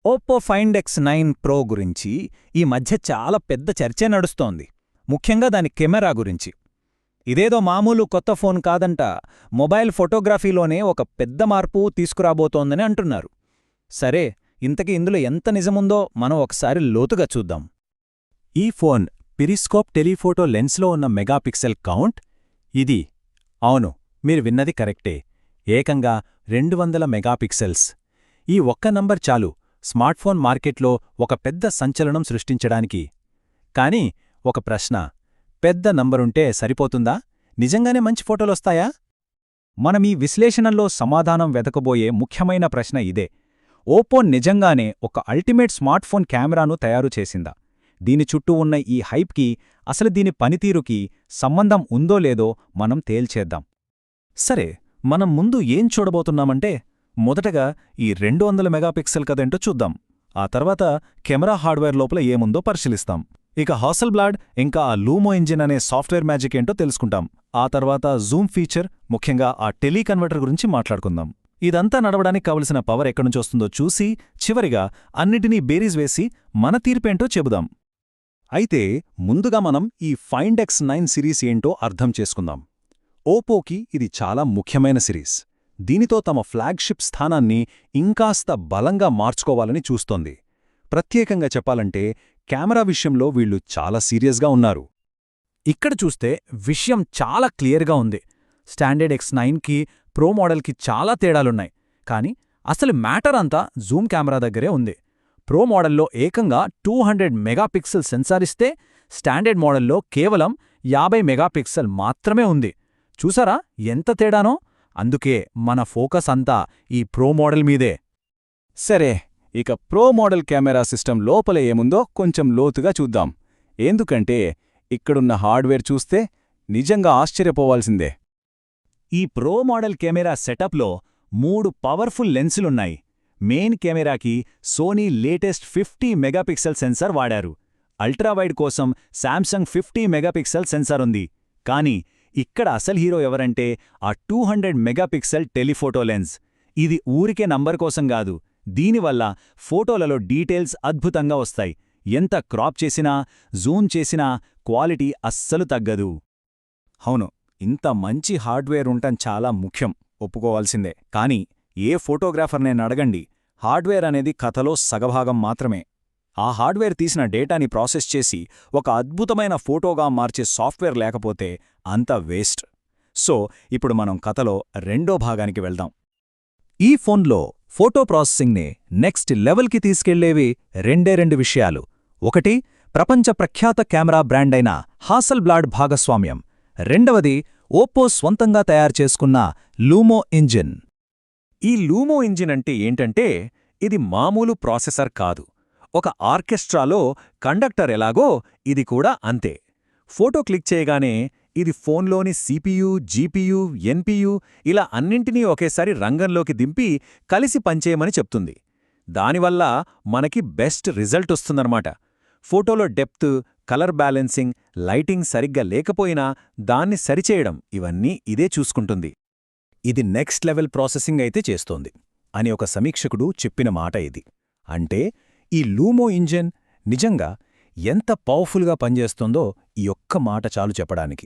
Oppo find X9 pro గురించి ఈ మధ్య చాలా పెద్ద చర్చే నడుస్తోంది, ముఖ్యంగా దాని కెమెరా గురించి. ఇదేదో మామూలు కొత్త ఫోన్ కాదంట, మొబైల్ ఫోటోగ్రఫీలోనే ఒక పెద్ద మార్పు తీసుకురాబోతోందని అంటున్నారు. సరే, ఇంతకీ ఇందులో ఎంత నిజముందో మనం ఒకసారి లోతుగా చూద్దాం. ఈ ఫోన్ పిరిస్కోప్ టెలిఫోటో లెన్స్లో ఉన్న మెగాపిక్సెల్ కౌంట్ ఇది. అవును, మీరు విన్నది కరెక్టే. ఏకంగా 200 మెగాపిక్సెల్స్. ఈ ఒక్క నంబర్ చాలు స్మార్ట్ఫోన్ మార్కెట్లో ఒక పెద్ద సంచలనం సృష్టించడానికి. కానీ ఒక ప్రశ్న, పెద్ద నంబరుంటే సరిపోతుందా? నిజంగానే మంచి ఫోటోలొస్తాయా? మనమీ విశ్లేషణలో సమాధానం వెతకబోయే ముఖ్యమైన ప్రశ్న ఇదే. ఓప్పో నిజంగానే ఒక అల్టిమేట్ స్మార్ట్ఫోన్ కెమెరాను తయారు చేసిందా? దీని చుట్టూ ఉన్న ఈ హైప్కి, అసలు దీని పనితీరుకి సంబంధం ఉందో లేదో మనం తేల్చేద్దాం. సరే, మనం ముందు ఏం చూడబోతున్నామంటే, మొదటగా ఈ 200 మెగాపిక్సెల్ కదేంటో చూద్దాం. ఆ తర్వాత కెమెరా హార్డ్వేర్ లోపల ఏముందో పరిశీలిస్తాం. ఇక హాసెల్బ్లాడ్ ఇంకా ఆ లూమో ఇంజిన్ అనే సాఫ్ట్వేర్ మ్యాజిక్ ఏంటో తెలుసుకుంటాం. ఆ తర్వాత జూమ్ ఫీచర్, ముఖ్యంగా ఆ టెలీకన్వర్టర్ గురించి మాట్లాడుకుందాం. ఇదంతా నడవడానికి కావలసిన పవర్ ఎక్కడ్నుంచొస్తుందో చూసి, చివరిగా అన్నిటినీ బేరీజ్ వేసి మన తీర్పేంటో చెబుదాం. అయితే ముందుగా మనం ఈ ఫైండ్ X9 సిరీస్ ఏంటో అర్థం చేసుకుందాం. ఓపోకి ఇది చాలా ముఖ్యమైన సిరీస్. దీనితో తమ ఫ్లాగ్షిప్ స్థానాన్ని ఇంకాస్త బలంగా మార్చుకోవాలని చూస్తోంది. ప్రత్యేకంగా చెప్పాలంటే కెమెరా విషయంలో వీళ్లు చాలా సీరియస్గా ఉన్నారు. ఇక్కడ చూస్తే విషయం చాలా క్లియర్గా ఉంది. స్టాండర్డ్ X9కి ప్రో మోడల్కి చాలా తేడాలున్నాయి. కానీ అసలు మ్యాటర్ అంతా జూమ్ కెమెరా దగ్గరే ఉంది. ప్రో మోడల్లో ఏకంగా 200 మెగాపిక్సెల్ సెన్సార్ ఇస్తే, స్టాండర్డ్ మోడల్లో కేవలం 50 మెగాపిక్సెల్ మాత్రమే ఉంది. చూసారా ఎంత తేడానో? అందుకే మన ఫోకస్ అంతా ఈ ప్రో మోడల్ మీదే. సరే, ఇక ప్రో మోడల్ కెమెరా సిస్టమ్ లోపల ఏముందో కొంచెం లోతుగా చూద్దాం. ఎందుకంటే ఇక్కడున్న హార్డ్వేర్ చూస్తే నిజంగా ఆశ్చర్యపోవాల్సిందే. ఈ ప్రో మోడల్ కెమెరా సెటప్లో 3 పవర్ఫుల్ లెన్సులున్నాయి. మెయిన్ కెమెరాకి సోనీ లేటెస్ట్ 50 మెగాపిక్సెల్ సెన్సార్ వాడారు. అల్ట్రావైడ్ కోసం శాంసంగ్ 50 మెగాపిక్సెల్ సెన్సార్ ఉంది. కానీ ఇక్కడ అసలు హీరో ఎవరంటే ఆ 200 మెగాపిక్సెల్ టెలిఫోటో లెన్స్. ఇది ఊరికే నంబర్ కోసం కాదు, దీనివల్ల ఫోటోలలో డీటెయిల్స్ అద్భుతంగా వస్తాయి. ఎంత క్రాప్ చేసినా, జూమ్ చేసినా క్వాలిటీ అస్సలు తగ్గదు. అవును, ఇంత మంచి హార్డ్వేర్ ఉండటం చాలా ముఖ్యం, ఒప్పుకోవాల్సిందే. కానీ ఏ ఫోటోగ్రాఫర్నే అడగండి, హార్డ్వేర్ అనేది కథలో సగభాగం మాత్రమే. ఆ హార్డ్వేర్ తీసిన డేటాని ప్రాసెస్ చేసి ఒక అద్భుతమైన ఫోటోగా మార్చే సాఫ్ట్వేర్ లేకపోతే అంతా వేస్ట్. సో ఇప్పుడు మనం కథలో రెండో భాగానికి వెళ్దాం. ఈ ఫోన్లో ఫోటో ప్రాసెసింగ్ని నెక్స్ట్ లెవెల్కి తీసుకెళ్లేవి రెండు విషయాలు. ఒకటి, ప్రపంచ ప్రఖ్యాత కెమెరా బ్రాండ్ అయిన హాసెల్బ్లాడ్ భాగస్వామ్యం. రెండవది, ఓప్పో స్వంతంగా తయారు చేసుకున్న లూమో ఇంజిన్. ఈ లూమో ఇంజిన్ అంటే ఏంటంటే, ఇది మామూలు ప్రాసెసర్ కాదు. ఒక ఆర్కెస్ట్రాలో కండక్టర్ ఎలాగో ఇది కూడా అంతే. ఫోటో క్లిక్ చేయగానే ఇది ఫోన్లోని సిపియు, జీపీయూ, ఎన్పియు ఇలా అన్నింటినీ ఒకేసారి రంగంలోకి దింపి కలిసి పనిచేయమని చెప్తుంది. దానివల్ల మనకి బెస్ట్ రిజల్ట్ వస్తుందన్నమాట. ఫోటోలో డెప్త్, కలర్ బ్యాలెన్సింగ్, లైటింగ్ సరిగ్గా లేకపోయినా దాన్ని సరిచేయడం ఇవన్నీ ఇదే చూసుకుంటుంది. ఇది నెక్స్ట్ లెవెల్ ప్రాసెసింగ్ అయితే చేస్తోంది అని ఒక సమీక్షకుడు చెప్పిన మాట ఇది. అంటే ఈ లూమో ఇంజిన్ నిజంగా ఎంత పవర్ఫుల్గా పనిచేస్తోందో ఈ ఒక్క మాట చాలు చెప్పడానికి.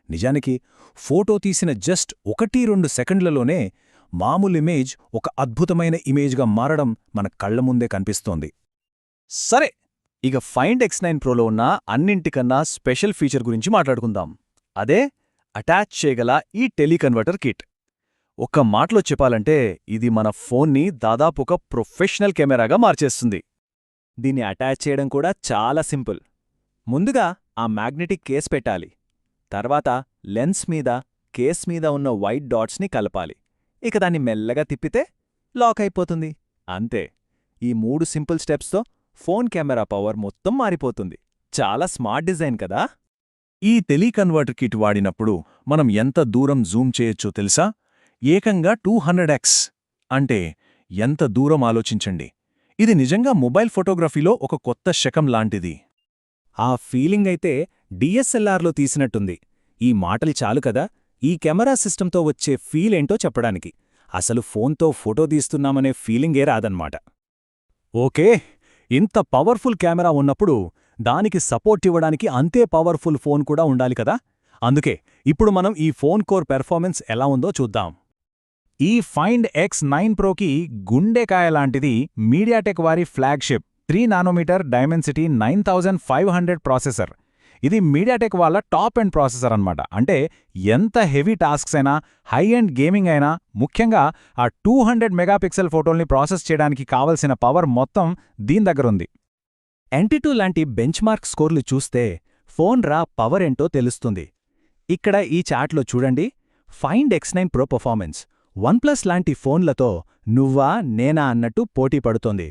నిజానికి ఫోటో తీసిన జస్ట్ 1-2 సెకండ్లలోనే మామూలు ఇమేజ్ ఒక అద్భుతమైన ఇమేజ్గా మారడం మన కళ్ల ముందే కనిపిస్తోంది. సరే, ఇక ఫైండ్ X9 ప్రోలో ఉన్న అన్నింటికన్నా స్పెషల్ ఫీచర్ గురించి మాట్లాడుకుందాం. అదే అటాచ్ చేయగల ఈ టెలీకన్వర్టర్ కిట్. ఒక్క మాటలో చెప్పాలంటే ఇది మన ఫోన్ని దాదాపు ఒక ప్రొఫెషనల్ కెమెరాగా మార్చేస్తుంది. దీన్ని అటాచ్ చేయడం కూడా చాలా సింపుల్. ముందుగా ఆ మ్యాగ్నెటిక్ కేస్ పెట్టాలి. తర్వాత లెన్స్ మీద, కేస్ మీద ఉన్న వైట్ డాట్స్ని కలపాలి. ఇక దాన్ని మెల్లగా తిప్పితే లాక్ అయిపోతుంది. అంతే. ఈ 3 సింపుల్ స్టెప్స్తో ఫోన్ కెమెరా పవర్ మొత్తం మారిపోతుంది. చాలా స్మార్ట్ డిజైన్ కదా. ఈ టెలీకన్వర్టర్ కిట్ వాడినప్పుడు మనం ఎంత దూరం జూమ్ చేయొచ్చో తెలుసా? ఏకంగా 200x. అంటే ఎంత దూరం ఆలోచించండి. ఇది నిజంగా మొబైల్ ఫోటోగ్రఫీలో ఒక కొత్త శకం లాంటిది. ఆ ఫీలింగ్ అయితే డిఎస్ఎల్ఆర్లో తీసినట్టుంది. ఈ మాటలు చాలు కదా ఈ కెమెరా సిస్టంతో వచ్చే ఫీల్ ఏంటో చెప్పడానికి. అసలు ఫోన్తో ఫోటో తీస్తున్నామనే ఫీలింగే రాదన్నమాట. ఓకే, ఇంత పవర్ఫుల్ కెమెరా ఉన్నప్పుడు దానికి సపోర్ట్ ఇవ్వడానికి అంతే పవర్ఫుల్ ఫోన్ కూడా ఉండాలి కదా. అందుకే ఇప్పుడు మనం ఈ ఫోన్ కోర్ పెర్ఫార్మెన్స్ ఎలా ఉందో చూద్దాం. ఈ ఫైండ్ X9 ప్రోకి గుండెకాయ లాంటిది మీడియాటెక్ వారి ఫ్లాగ్షిప్ 3 నానోమీటర్ డైమెన్సిటీ 9500 ప్రాసెసర్. ఇది మీడియాటెక్ వాళ్ళ టాప్ ఎండ్ ప్రాసెసర్ అన్నమాట. అంటే ఎంత హెవీ టాస్క్స్ అయినా, హై ఎండ్ గేమింగ్ అయినా, ముఖ్యంగా ఆ 200 మెగాపిక్సెల్ ఫోటోల్ని ప్రాసెస్ చేయడానికి కావలసిన పవర్ మొత్తం దీని దగ్గరుంది. NT2 లాంటి బెంచ్మార్క్ స్కోర్లు చూస్తే ఫోన్ రా పవర్ ఏంటో తెలుస్తుంది. ఇక్కడ ఈ చార్ట్లో చూడండి, find X9 pro performance OnePlus లాంటి ఫోన్లతో నువ్వా నేనా అన్నట్టు పోటీ పడుతోంది.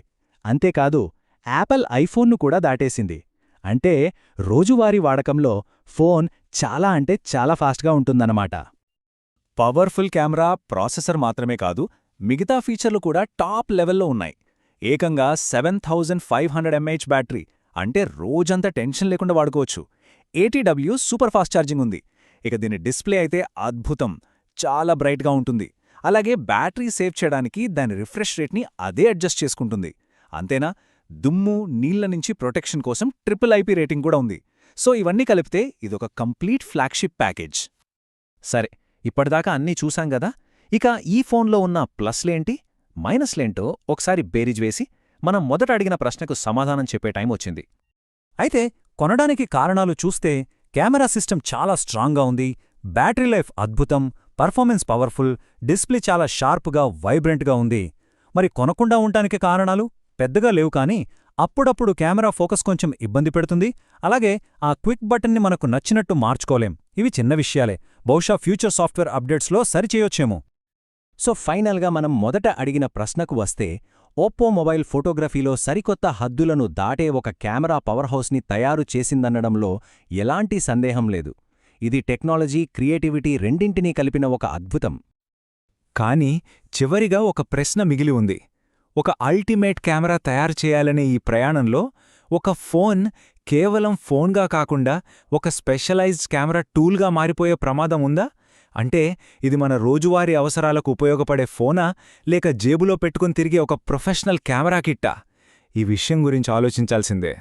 అంతేకాదు, యాపిల్ ఐఫోన్ను కూడా దాటేసింది. అంటే రోజువారీ వాడకంలో ఫోన్ చాలా అంటే చాలా ఫాస్ట్గా ఉంటుందన్నమాట. పవర్ఫుల్ కెమెరా, ప్రాసెసర్ మాత్రమే కాదు, మిగతా ఫీచర్లు కూడా టాప్ లెవెల్లో ఉన్నాయి. ఏకంగా 7500 mAh బ్యాటరీ, అంటే రోజంతా టెన్షన్ లేకుండా వాడుకోవచ్చు. 80W సూపర్ ఫాస్ట్ ఛార్జింగ్ ఉంది. ఇక దీని డిస్ప్లే అయితే అద్భుతం, చాలా బ్రైట్గా ఉంటుంది. అలాగే బ్యాటరీ సేవ్ చేయడానికి దాని రిఫ్రెష్ రేట్ని అదే అడ్జస్ట్ చేసుకుంటుంది. అంతేనా, దుమ్ము, నీళ్ల నుంచి ప్రొటెక్షన్ కోసం IP రేటింగ్ కూడా ఉంది. సో ఇవన్నీ కలిపితే ఇదొక కంప్లీట్ ఫ్లాగ్షిప్ ప్యాకేజ్. సరే, ఇప్పటిదాకా అన్నీ చూసాం గదా. ఇక ఈ ఫోన్లో ఉన్న ప్లస్లేంటి, మైనస్లేంటో ఒకసారి బేరీజ్ వేసి మనం మొదట అడిగిన ప్రశ్నకు సమాధానం చెప్పే టైం వచ్చింది. అయితే కొనడానికి కారణాలు చూస్తే కెమెరా సిస్టమ్ చాలా స్ట్రాంగ్గా ఉంది, బ్యాటరీ లైఫ్ అద్భుతం, పర్ఫార్మెన్స్ పవర్ఫుల్, డిస్ప్లే చాలా షార్ప్గా, వైబ్రెంట్గా ఉంది. మరి కొనకుండా ఉండటానికి కారణాలు పెద్దగా లేవు, కానీ అప్పుడప్పుడు కెమెరా ఫోకస్ కొంచెం ఇబ్బంది పెడుతుంది. అలాగే ఆ క్విక్ బటన్ని మనకు నచ్చినట్టు మార్చుకోలేం. ఇవి చిన్న విషయాలే, బహుశా ఫ్యూచర్ సాఫ్ట్వేర్ అప్డేట్స్లో సరిచేయొచ్చేమో. సో ఫైనల్గా మనం మొదట అడిగిన ప్రశ్నకు వస్తే, ఓప్పో మొబైల్ ఫోటోగ్రఫీలో సరికొత్త హద్దులను దాటే ఒక కెమెరా పవర్ హౌస్ని తయారు చేసిందనడంలో ఎలాంటి సందేహం లేదు. ఇది టెక్నాలజీ, క్రియేటివిటీ రెండింటినీ కలిపిన ఒక అద్భుతం. కానీ చివరిగా ఒక ప్రశ్న మిగిలి ఉంది. ఒక అల్టిమేట్ కెమెరా తయారు చేయాలనే ఈ ప్రయాణంలో ఒక ఫోన్ కేవలం ఫోన్గా కాకుండా ఒక స్పెషలైజ్డ్ కెమెరా టూల్గా మారిపోయే ప్రమాదం ఉందా? అంటే ఇది మన రోజువారీ అవసరాలకు ఉపయోగపడే ఫోనా, లేక జేబులో పెట్టుకుని తిరిగే ఒక ప్రొఫెషనల్ కెమెరా కిట్టా? ఈ విషయం గురించి ఆలోచించాల్సిందే.